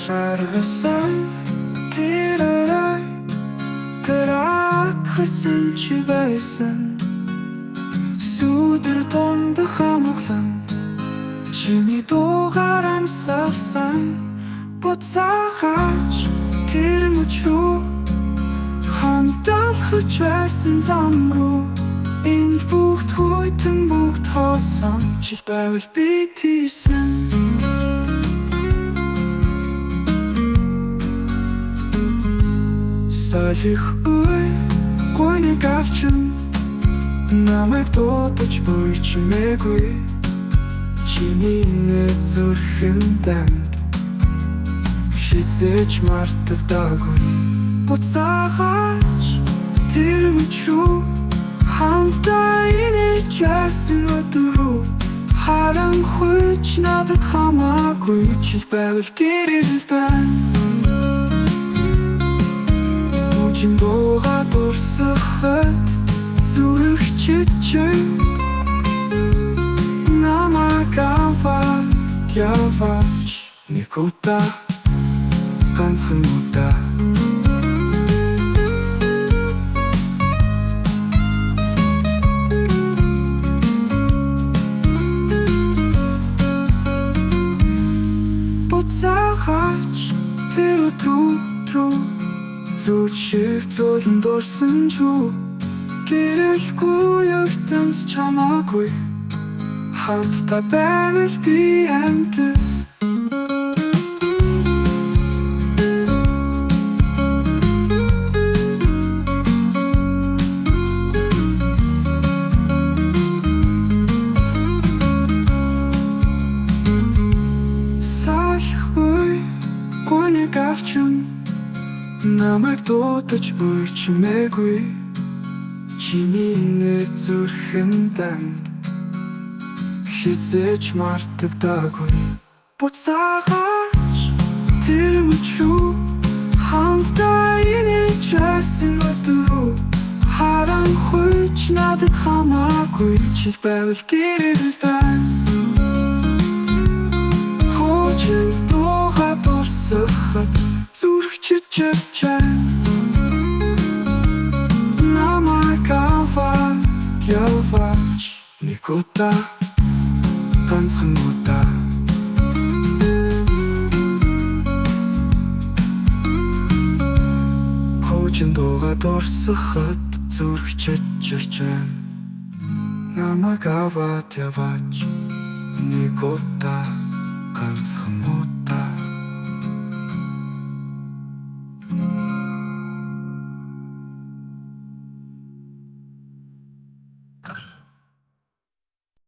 шаргасан тэрээрээ гэрэтхэсэн чи байсан сүдэр дондох амглан чимээ дуугаар амсалсан буцаахаач тэр мөчөө хамталхаж байсан зам руу энэ бүгд хүйтэн бүгд хоосон чи байвал би тийсэн салих ой гойныг авчин намайг дуудаж буй чимээгүй чиний нэг зүрхэн дамд хизээч мартагдаагүй буцаахаач тэр мөчөө хамтдаа инээж яасан өдрөө харанхуйч надад хамаагүй чи байвал гэрэл байна Мужин дуугаа дурсахад зүрхчичээ намайг аваад яваач нэг удаа ганцхан удаа буцаахаач тэр өдрөө зүчиг зөөлөн дурсан чүү гэрэлгүй ертөнц чамаагүй хамтдаа байвал би амтэр гойныг авчин намайг дуудаж буй чимээгүй чиний нэг зүрхэн дамд хизээч мартагдаагүй буцаахаач тэр мөчөө хамтдаа инээж яасан өдрөө харанхуйч надад хамаагүй чи байвал гэрэл байна Хочин дуугаа дурсахад зүрхчичээ намайг аваад яваач нэг удаа ганцхан удаа Хочин дуугаа дурсахад зүрхчичээ намайг аваад яваач нэг удаа